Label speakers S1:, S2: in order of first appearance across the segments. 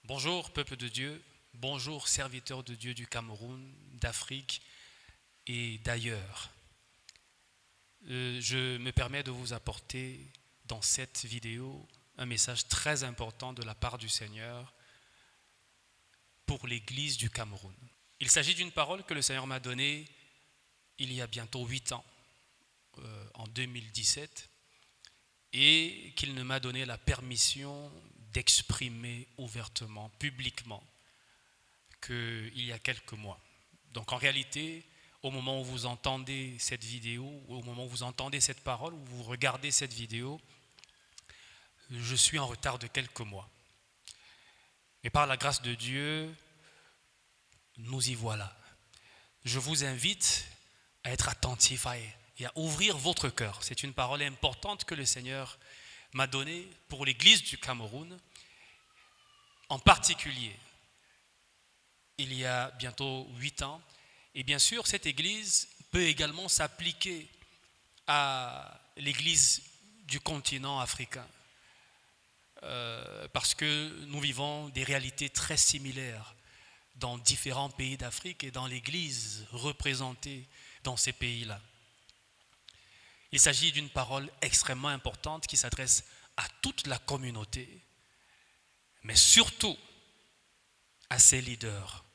S1: Bonjour peuple de Dieu, bonjour serviteurs de Dieu du Cameroun, d'Afrique et d'ailleurs. Je me permets de vous apporter dans cette vidéo un message très important de la part du Seigneur pour l'Église du Cameroun. Il s'agit d'une parole que le Seigneur m'a donnée il y a bientôt 8 ans, en 2017, et qu'il ne m'a donné la permission d'exprimer ouvertement, publiquement, qu'il y a quelques mois. Donc en réalité, au moment où vous entendez cette vidéo, ou au moment où vous entendez cette parole, où vous regardez cette vidéo, je suis en retard de quelques mois. Mais par la grâce de Dieu, nous y voilà. Je vous invite à être attentif et à ouvrir votre cœur. C'est une parole importante que le Seigneur m'a donnée pour l'Église du Cameroun. En particulier, il y a bientôt 8 ans. Et bien sûr, cette Église peut également s'appliquer à l'Église du continent africain. Parce que nous vivons des réalités très similaires dans différents pays d'Afrique et dans l'Église représentée dans ces pays-là. Il s'agit d'une parole extrêmement importante qui s'adresse à toute la communauté, mais surtout à ses leaders,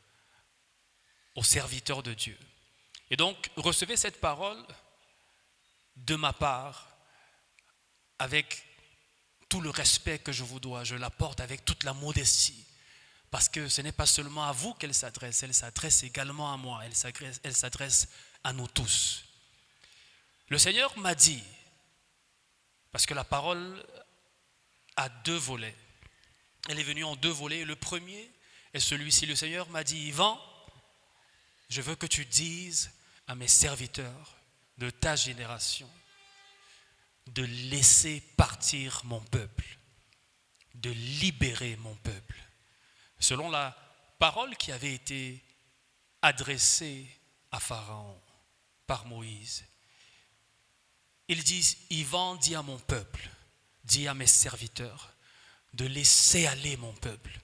S1: aux serviteurs de Dieu. Et donc, recevez cette parole de ma part avec tout le respect que je vous dois. Je la porte avec toute la modestie. Parce que ce n'est pas seulement à vous qu'elle s'adresse également à moi, elle s'adresse à nous tous. Le Seigneur m'a dit, parce que la parole a 2 volets, elle est venue en 2 volets, le premier est celui-ci. Le Seigneur m'a dit, Yvan, je veux que tu dises à mes serviteurs de ta génération de laisser partir mon peuple, de libérer mon peuple. Selon la parole qui avait été adressée à Pharaon par Moïse. Il dit, Yvan, dis à mon peuple, dis à mes serviteurs, de laisser aller mon peuple,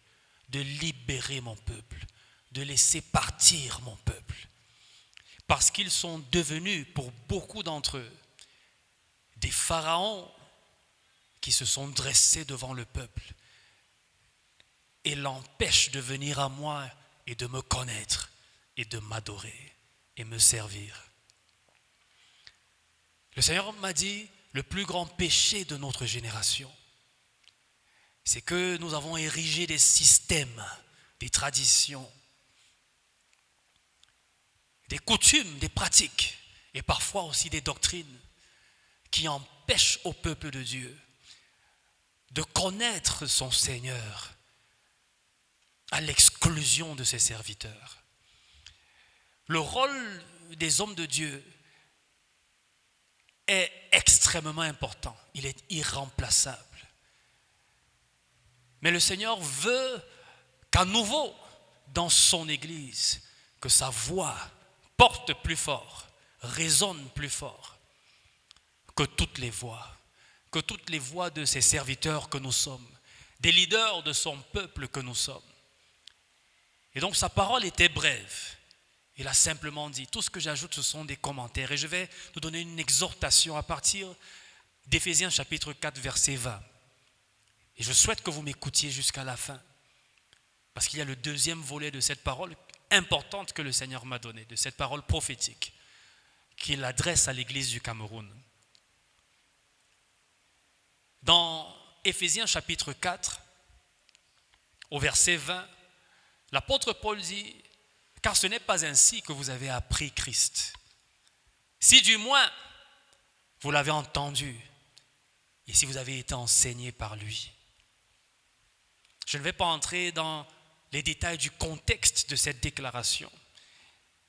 S1: de libérer mon peuple, de laisser partir mon peuple. Parce qu'ils sont devenus, pour beaucoup d'entre eux, des pharaons qui se sont dressés devant le peuple et l'empêchent de venir à moi et de me connaître et de m'adorer et me servir. Le Seigneur m'a dit, le plus grand péché de notre génération, c'est que nous avons érigé des systèmes, des traditions, des coutumes, des pratiques et parfois aussi des doctrines qui empêchent au peuple de Dieu de connaître son Seigneur à l'exclusion de ses serviteurs. Le rôle des hommes de Dieu est extrêmement important, il est irremplaçable. Mais le Seigneur veut qu'à nouveau, dans son Église, que sa voix porte plus fort, résonne plus fort que toutes les voix de ses serviteurs que nous sommes, des leaders de son peuple que nous sommes. Et donc sa parole était brève. Il a simplement dit, tout ce que j'ajoute ce sont des commentaires. Et je vais nous donner une exhortation à partir d'Éphésiens chapitre 4 verset 20. Et je souhaite que vous m'écoutiez jusqu'à la fin. Parce qu'il y a le 2e volet de cette parole importante que le Seigneur m'a donnée, de cette parole prophétique qu'il adresse à l'Église du Cameroun. Dans Éphésiens chapitre 4, au verset 20, l'apôtre Paul dit, car ce n'est pas ainsi que vous avez appris Christ. Si du moins vous l'avez entendu et si vous avez été enseigné par lui. Je ne vais pas entrer dans les détails du contexte de cette déclaration,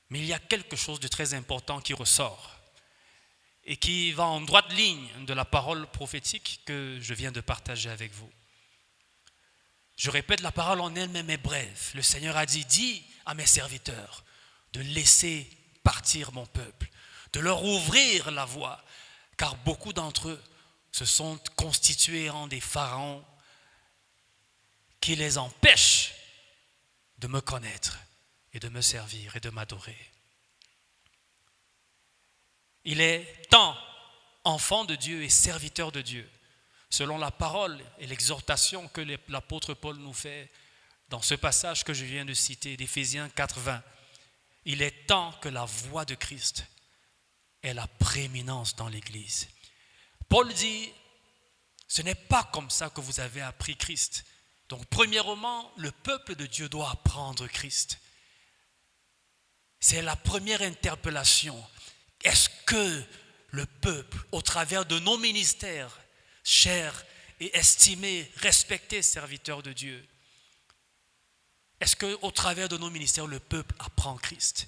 S1: mais il y a quelque chose de très important qui ressort et qui va en droite ligne de la parole prophétique que je viens de partager avec vous. Je répète, la parole en elle-même est brève. Le Seigneur a dit, dis à mes serviteurs de laisser partir mon peuple, de leur ouvrir la voie, car beaucoup d'entre eux se sont constitués en des pharaons qui les empêche de me connaître et de me servir et de m'adorer. Il est tant enfant de Dieu et serviteur de Dieu, selon la parole et l'exhortation que l'apôtre Paul nous fait dans ce passage que je viens de citer, d'Éphésiens 4:20. Il est temps que la voix de Christ ait la prééminence dans l'Église. Paul dit, ce n'est pas comme ça que vous avez appris Christ. Donc, premièrement, le peuple de Dieu doit apprendre Christ. C'est la première interpellation. Est-ce que le peuple, au travers de nos ministères, chers et estimés, respectés serviteurs de Dieu, est-ce qu'au travers de nos ministères, le peuple apprend Christ?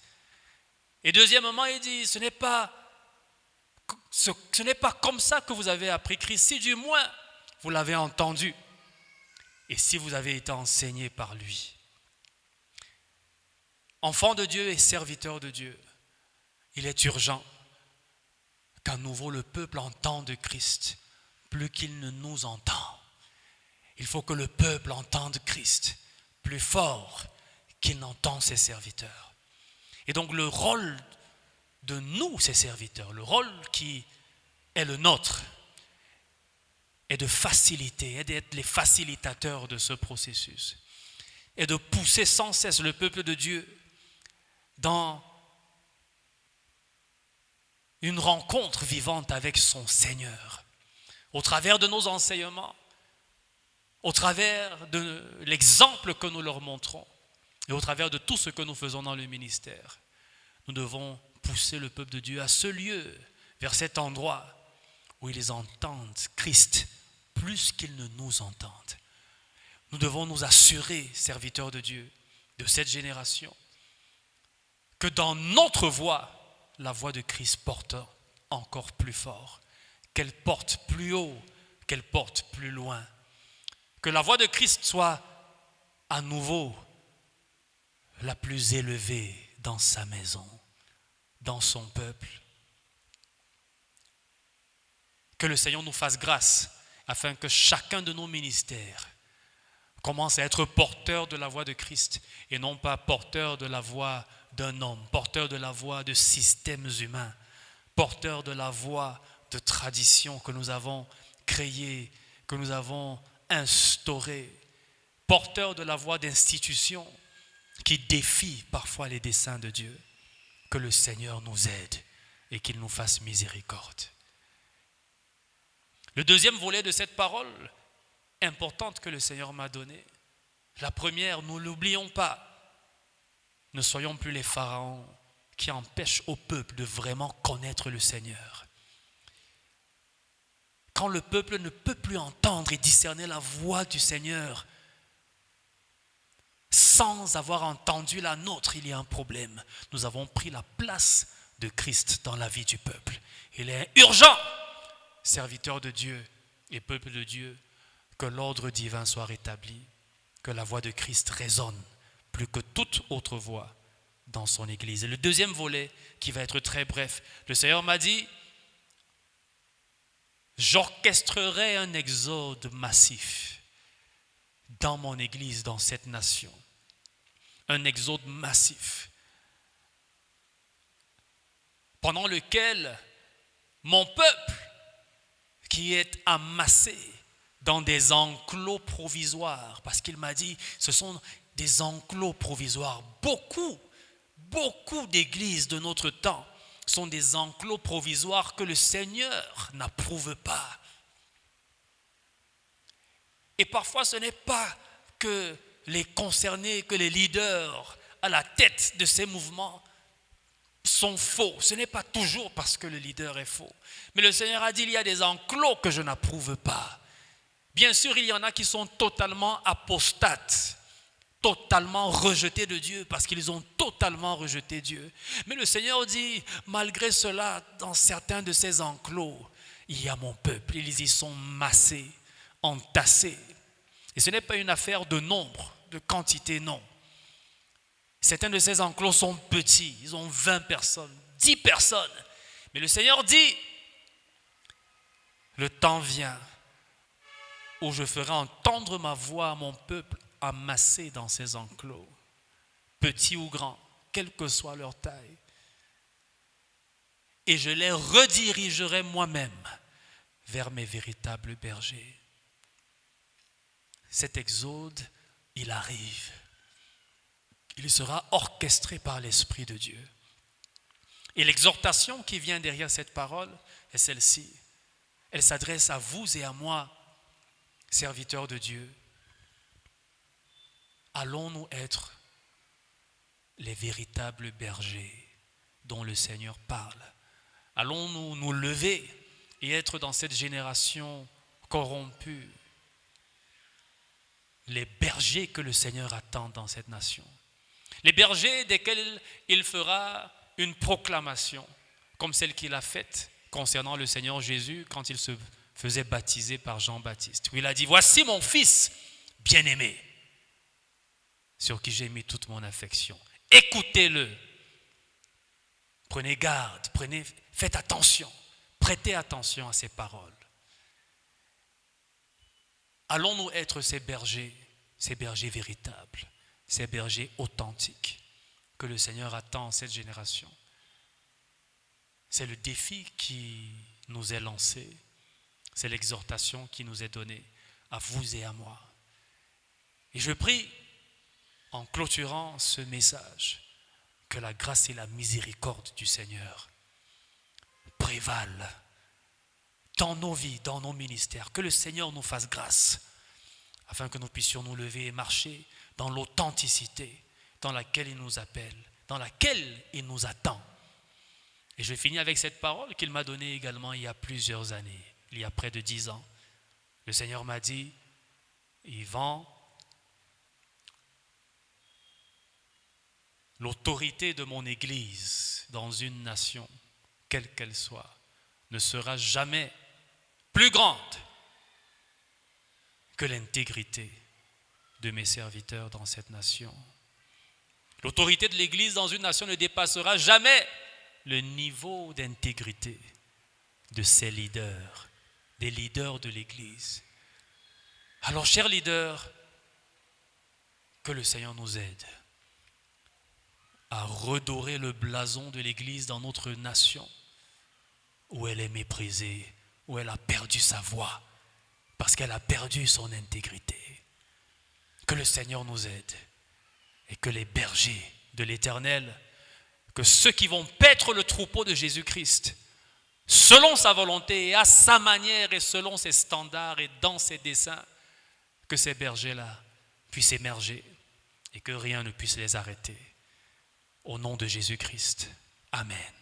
S1: Et deuxièmement, il dit, ce n'est pas comme ça que vous avez appris Christ, si du moins vous l'avez entendu et si vous avez été enseigné par lui. Enfant de Dieu et serviteur de Dieu, il est urgent qu'à nouveau le peuple entende Christ plus qu'il ne nous entend. Il faut que le peuple entende Christ plus fort qu'il n'entend ses serviteurs. Et donc le rôle de nous, ses serviteurs, le rôle qui est le nôtre, est de faciliter, est d'être les facilitateurs de ce processus, et de pousser sans cesse le peuple de Dieu dans une rencontre vivante avec son Seigneur, au travers de nos enseignements, au travers de l'exemple que nous leur montrons et au travers de tout ce que nous faisons dans le ministère. Nous devons pousser le peuple de Dieu à ce lieu, vers cet endroit où ils entendent Christ plus qu'ils ne nous entendent. Nous devons nous assurer, serviteurs de Dieu, de cette génération, que dans notre voix, la voix de Christ porte encore plus fort, qu'elle porte plus haut, qu'elle porte plus loin. Que la voix de Christ soit à nouveau la plus élevée dans sa maison, dans son peuple. Que le Seigneur nous fasse grâce afin que chacun de nos ministères commence à être porteur de la voix de Christ et non pas porteur de la voix d'un homme, porteur de la voix de systèmes humains, porteur de la voix de traditions que nous avons créées, que nous avons instaurées, porteur de la voix d'institutions qui défient parfois les desseins de Dieu. Que le Seigneur nous aide et qu'il nous fasse miséricorde. Le deuxième volet de cette parole importante que le Seigneur m'a donnée, la première, nous ne l'oublions pas, ne soyons plus les pharaons qui empêchent au peuple de vraiment connaître le Seigneur. Quand le peuple ne peut plus entendre et discerner la voix du Seigneur sans avoir entendu la nôtre, il y a un problème. Nous avons pris la place de Christ dans la vie du peuple. Il est urgent, serviteurs de Dieu et peuple de Dieu, que l'ordre divin soit rétabli, que la voix de Christ résonne plus que toute autre voix dans son Église. Et le deuxième volet, qui va être très bref, le Seigneur m'a dit, j'orchestrerai un exode massif dans mon Église, dans cette nation. Un exode massif, pendant lequel mon peuple, qui est amassé dans des enclos provisoires, parce qu'il m'a dit, ce sont des enclos provisoires. Beaucoup d'églises de notre temps sont des enclos provisoires que le Seigneur n'approuve pas. Et parfois, ce n'est pas que les concernés, que les leaders à la tête de ces mouvements sont faux. Ce n'est pas toujours parce que le leader est faux. Mais le Seigneur a dit, il y a des enclos que je n'approuve pas. Bien sûr, il y en a qui sont totalement apostates, totalement rejetés de Dieu parce qu'ils ont totalement rejeté Dieu. Mais le Seigneur dit, malgré cela, dans certains de ces enclos, il y a mon peuple. Ils y sont massés, entassés. Et ce n'est pas une affaire de nombre, de quantité, non. Certains de ces enclos sont petits, ils ont 20 personnes, 10 personnes. Mais le Seigneur dit, le temps vient où je ferai entendre ma voix à mon peuple amasser dans ces enclos, petits ou grands, quelle que soit leur taille. Et je les redirigerai moi-même vers mes véritables bergers. Cet exode, il arrive. Il sera orchestré par l'Esprit de Dieu. Et l'exhortation qui vient derrière cette parole est celle-ci. Elle s'adresse à vous et à moi, serviteurs de Dieu. Allons-nous être les véritables bergers dont le Seigneur parle? Allons-nous nous lever et être dans cette génération corrompue, les bergers que le Seigneur attend dans cette nation? Les bergers desquels il fera une proclamation, comme celle qu'il a faite concernant le Seigneur Jésus quand il se faisait baptiser par Jean-Baptiste, où il a dit: voici mon fils bien-aimé, sur qui j'ai mis toute mon affection. Écoutez-le. Prenez garde, faites attention, prêtez attention à ces paroles. Allons-nous être ces bergers véritables, ces bergers authentiques que le Seigneur attend en cette génération? C'est le défi qui nous est lancé, c'est l'exhortation qui nous est donnée à vous et à moi. Et je prie, en clôturant ce message, que la grâce et la miséricorde du Seigneur prévalent dans nos vies, dans nos ministères, que le Seigneur nous fasse grâce, afin que nous puissions nous lever et marcher dans l'authenticité dans laquelle il nous appelle, dans laquelle il nous attend. Et je finis avec cette parole qu'il m'a donnée également il y a plusieurs années, il y a près de 10 ans. Le Seigneur m'a dit: Yvan, l'autorité de mon Église dans une nation, quelle qu'elle soit, ne sera jamais plus grande que l'intégrité de mes serviteurs dans cette nation. L'autorité de l'Église dans une nation ne dépassera jamais le niveau d'intégrité de ses leaders, des leaders de l'Église. Alors, chers leaders, que le Seigneur nous aide à redorer le blason de l'Église dans notre nation, où elle est méprisée, où elle a perdu sa voix, parce qu'elle a perdu son intégrité. Que le Seigneur nous aide et que les bergers de l'Éternel, que ceux qui vont paître le troupeau de Jésus-Christ, selon sa volonté et à sa manière et selon ses standards et dans ses desseins, que ces bergers-là puissent émerger et que rien ne puisse les arrêter. Au nom de Jésus-Christ. Amen.